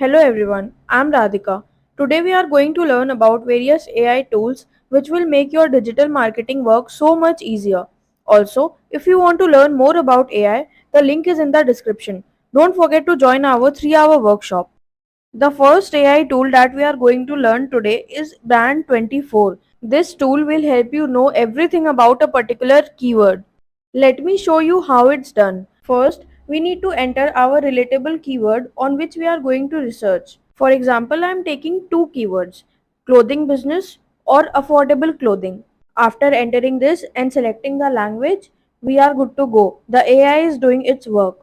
Hello everyone, I'm Radhika. Today we are going to learn about various AI tools which will make your digital marketing work so much easier. Also, if you want to learn more about AI, the link is in the description. Don't forget to join our 3-hour workshop. The first AI tool that we are going to learn today is Brand 24. This tool will help you know everything about a particular keyword. Let me show you how it's done. First, we need to enter our relatable keyword on which we are going to research. For example, I am taking two keywords, clothing business or affordable clothing. After entering this and selecting the language, we are good to go. The AI is doing its work.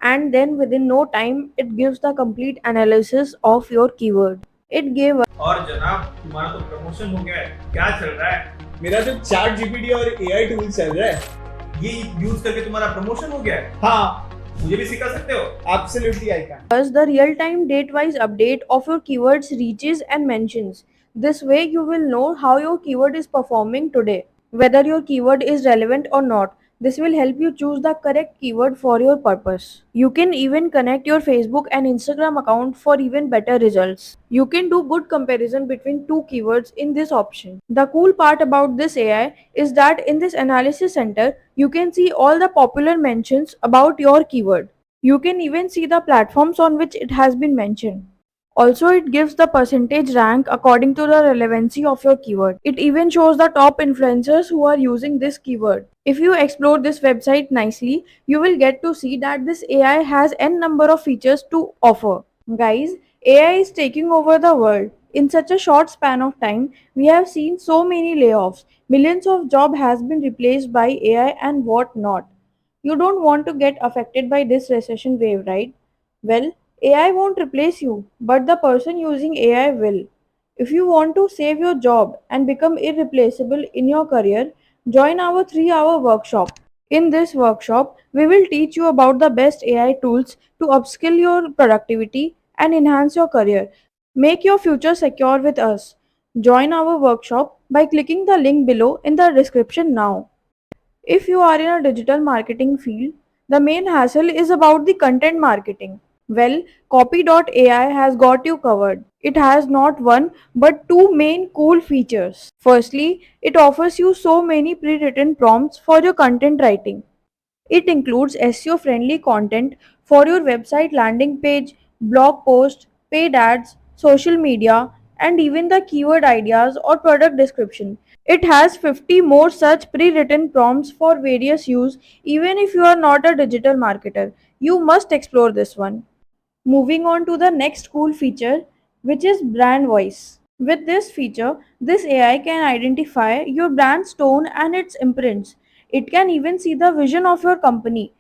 And then within no time, it gives the complete analysis of your keyword. It gave us और जनाब तुम्हारा तो promotion हो गया है, क्या चल रहा है? मेरा तो चैट जीपीटी और एआई टूल चल रहा है। ये यूज करके तुम्हारा प्रमोशन हो गया है? हाँ, मुझे भी सिखा सकते हो? absolutely I can. the real-time date-wise update of your keywords reaches and mentions. This way you will know how your keyword is performing today, whether your keyword is relevant or not. This will help you choose the correct keyword for your purpose. You can even connect your Facebook and Instagram account for even better results. You can do good comparison between two keywords in this option. The cool part about this AI is that in this analysis center, you can see all the popular mentions about your keyword. You can even see the platforms on which it has been mentioned. Also, it gives the percentage rank according to the relevancy of your keyword. It even shows the top influencers who are using this keyword. If you explore this website nicely, you will get to see that this AI has n number of features to offer. Guys, AI is taking over the world. In such a short span of time, we have seen so many layoffs. Millions of jobs has been replaced by AI and what not. You don't want to get affected by this recession wave, right? Well, AI won't replace you, but the person using AI will. If you want to save your job and become irreplaceable in your career, join our 3-hour workshop. In this workshop, we will teach you about the best AI tools to upskill your productivity and enhance your career. Make your future secure with us. Join our workshop by clicking the link below in the description now. If you are in a digital marketing field, the main hassle is about the content marketing. Well, Copy.ai has got you covered. It has not one but two main cool features. Firstly, it offers you so many pre-written prompts for your content writing. It includes SEO friendly content for your website landing page, blog post, paid ads, social media, and even the keyword ideas or product description. It has 50 more such pre-written prompts for various use even if you are not a digital marketer. You must explore this one. Moving on to the next cool feature, which is brand voice. With this feature, this AI can identify your brand's tone and its imprints. It can even see the vision of your company.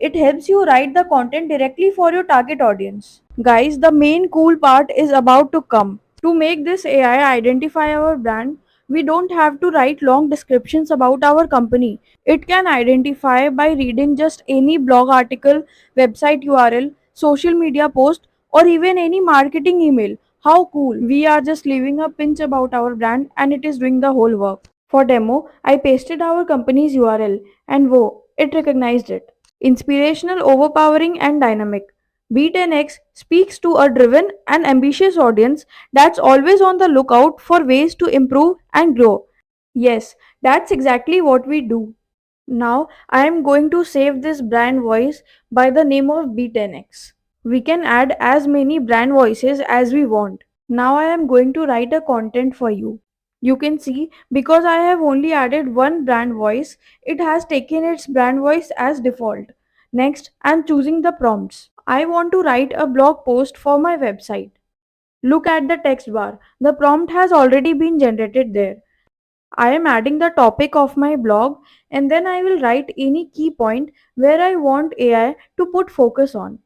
It helps you write the content directly for your target audience. Guys, the main cool part is about to come. To make this AI identify our brand, we don't have to write long descriptions about our company. It can identify by reading just any blog article, website URL, social media post, or even any marketing email. How cool! We are just leaving a pinch about our brand and it is doing the whole work. For demo, I pasted our company's URL and whoa, it recognized it. Inspirational, overpowering, and dynamic. Be10x speaks to a driven and ambitious audience that's always on the lookout for ways to improve and grow. Yes, that's exactly what we do. Now, I am going to save this brand voice by the name of Be10x. We can add as many brand voices as we want. Now I am going to write a content for you. You can see because I have only added one brand voice, it has taken its brand voice as default. Next, I am choosing the prompts. I want to write a blog post for my website. Look at the text bar. The prompt has already been generated there. I am adding the topic of my blog and then I will write any key point where I want AI to put focus on.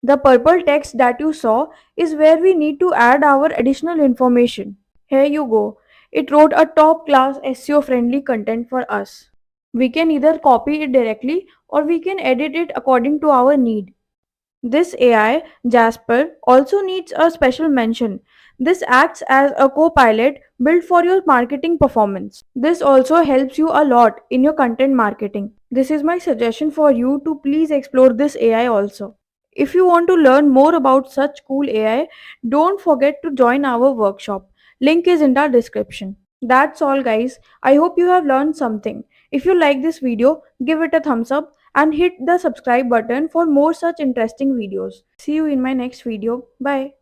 The purple text that you saw is where we need to add our additional information. Here you go. It wrote a top class SEO friendly content for us. We can either copy it directly or we can edit it according to our need. This AI, Jasper, also needs a special mention. This acts as a co-pilot built for your marketing performance. This also helps you a lot in your content marketing. This is my suggestion for you to please explore this AI also. If you want to learn more about such cool AI, don't forget to join our workshop. Link is in the description. That's all guys. I hope you have learned something. If you like this video, give it a thumbs up and hit the subscribe button for more such interesting videos. See you in my next video. Bye.